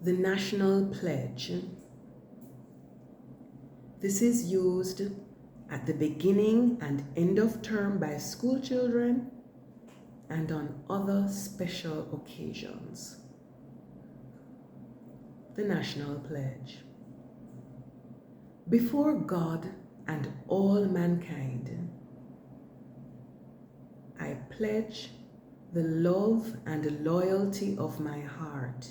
The National Pledge. This is used at the beginning and end of term by school children and on other special occasions. The National Pledge. Before God and all mankind, I pledge the love and loyalty of my heart,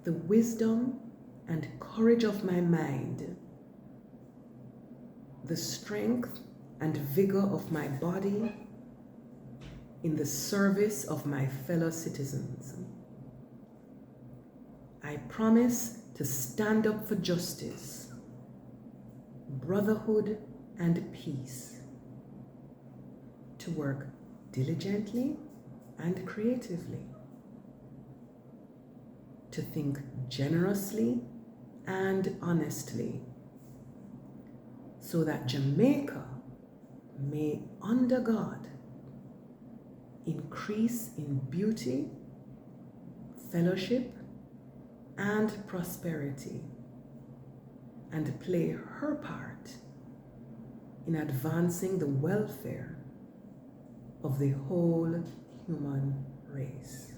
the wisdom and courage of my mind, the strength and vigor of my body in the service of my fellow citizens. I promise to stand up for justice, brotherhood, and peace, to work diligently and creatively, to think generously and honestly, so that Jamaica may, under God, increase in beauty, fellowship, and prosperity, and play her part in advancing the welfare of the whole human race.